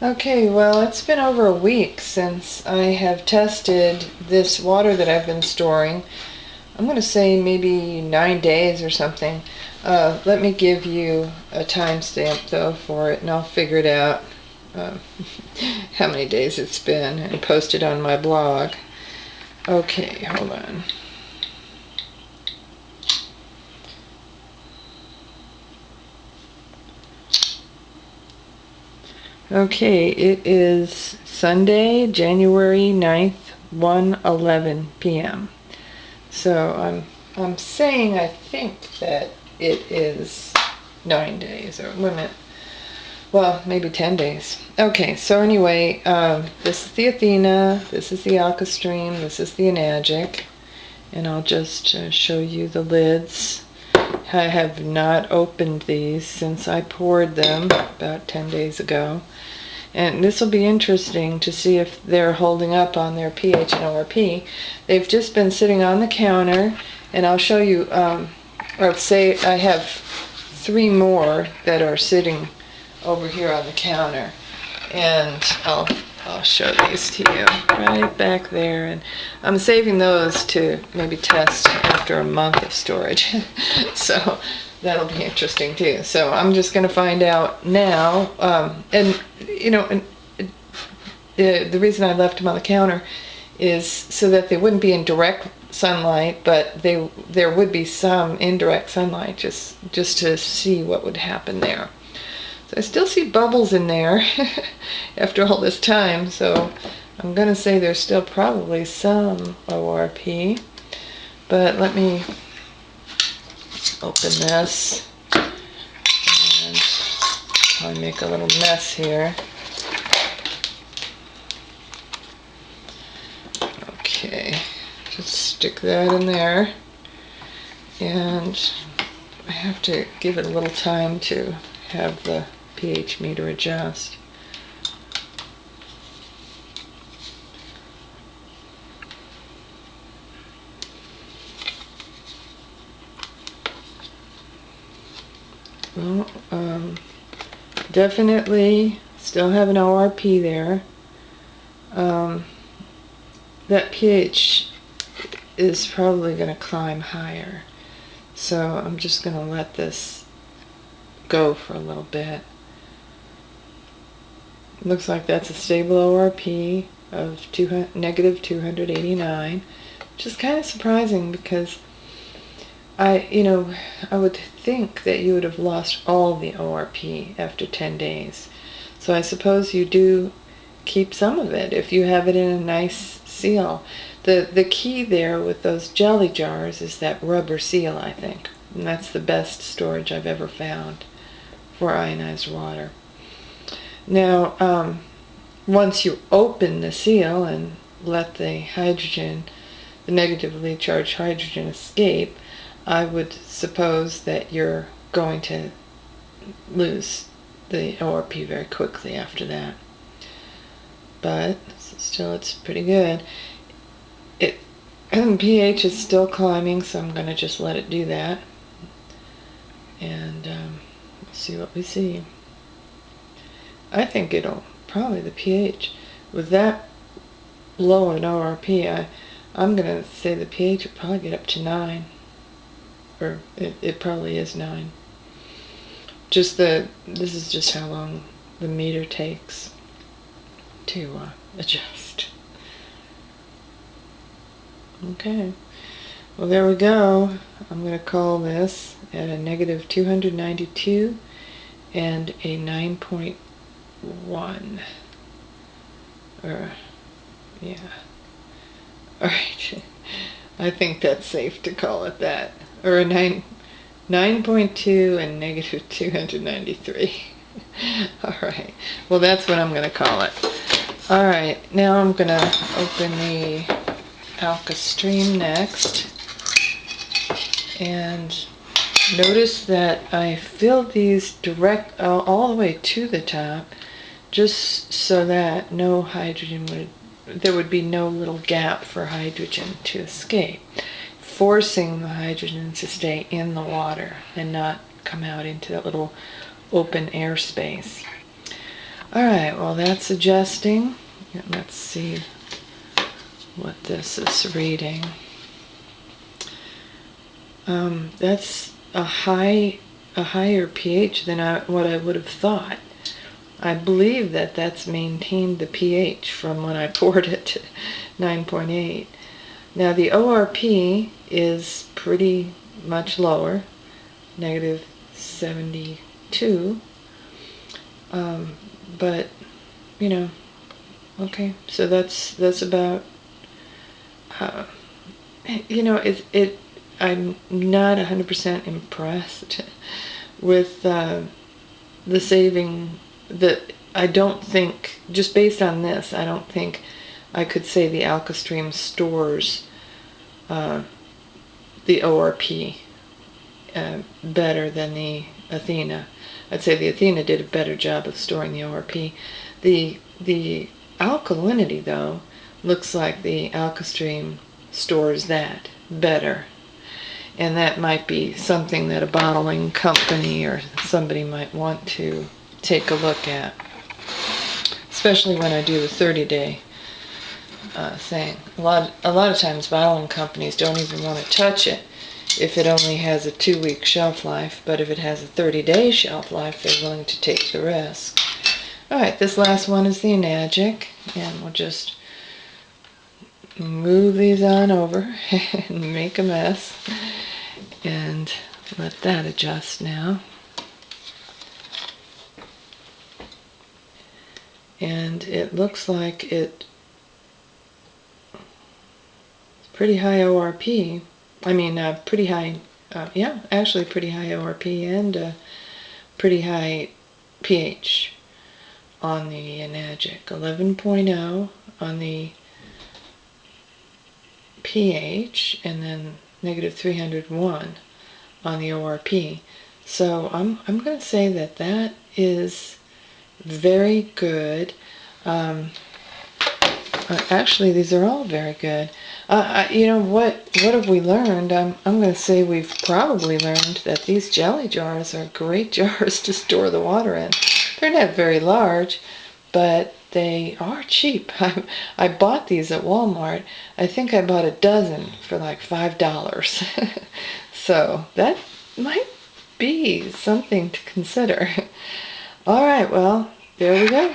Okay, well, it's been over a week since I have tested this water that I've been storing. I'm going to say maybe 9 days or something. Let me give you a timestamp though for it, and I'll figure it out uh, how many days it's been and post it on my blog. Okay, hold on. Okay, it is Sunday, January 9th, 1:11 p.m. So I'm saying I think that it is 9 days or limit. Well, maybe 10 days. Okay, so anyway, this is the Athena, this is the Alkastream, this is the Enagic, and I'll just show you the lids. I have not opened these since I poured them about 10 days ago. And this will be interesting to see if they're holding up on their pH and ORP. They've just been sitting on the counter, and I'll show you, or say I have 3 more that are sitting over here on the counter. And I'll show these to you right back there. And I'm saving those to maybe test after a month of storage. So that'll be interesting too. So I'm just going to find out now. And you know, the reason I left them on the counter is so that they wouldn't be in direct sunlight, but there would be some indirect sunlight just to see what would happen there. So I still see bubbles in there after all this time, so I'm going to say there's still probably some ORP. But let me open this and I'll make a little mess here. Okay, just stick that in there, and I have to give it a little time to have the pH meter adjust. Well, definitely still have an ORP there. That pH is probably going to climb higher. So I'm just going to let this go for a little bit. Looks like that's a stable ORP of negative 289, which is kind of surprising because I would think that you would have lost all the ORP after 10 days. So I suppose you do keep some of it if you have it in a nice seal. The key there with those jelly jars is that rubber seal, I think. And that's the best storage I've ever found for ionized water. Now, once you open the seal and let the hydrogen, the negatively charged hydrogen, escape, I would suppose that you're going to lose the ORP very quickly after that. But still, it's pretty good. pH is still climbing, so I'm going to just let it do that. And we'll see what we see. I think it'll probably, the pH, with that low an ORP, I'm going to say the pH will probably get up to 9. Or it probably is 9. This is just how long the meter takes to adjust. Okay, well, there we go. I'm going to call this at a negative 292 and a 9.1. Or, yeah. Alright, I think that's safe to call it that. Or a 9.2 and negative 293. Alright, well, that's what I'm going to call it. Alright, now I'm going to open the Alkastream next, and notice that I filled these direct all the way to the top, just so that no hydrogen there would be no little gap for hydrogen to escape, forcing the hydrogen to stay in the water and not come out into that little open air space. All right, well, that's adjusting. Let's see what this is reading. That's a higher pH than what I would have thought. I believe that that's maintained the pH from when I poured it to 9.8. Now the ORP is pretty much lower, negative 72. But you know, okay. So that's about. Uh, I'm not 100% impressed with the saving. I don't think, just based on this, I don't think I could say the Alkastream stores the ORP better than the Athena. I'd say the Athena did a better job of storing the ORP. The alkalinity, though, looks like the Alkastream stores that better. And that might be something that a bottling company or somebody might want to take a look at, especially when I do the 30-day thing. A lot of times bottling companies don't even want to touch it if it only has a 2-week shelf life, but if it has a 30-day shelf life, they're willing to take the risk. Alright, this last one is the Enagic, and we'll just move these on over and make a mess and let that adjust now. And it looks like it's pretty high ORP. I mean, pretty high, yeah, actually pretty high ORP and pretty high pH on the Enagic. 11.0 on the pH, and then negative 301 on the ORP. So I'm going to say that that is very good. Actually, these are all very good. You know, what have we learned? I'm going to say we've probably learned that these jelly jars are great jars to store the water in. They're not very large, but they are cheap. I bought these at Walmart. I think I bought a dozen for like $5. So that might be something to consider. All right, well, there we go.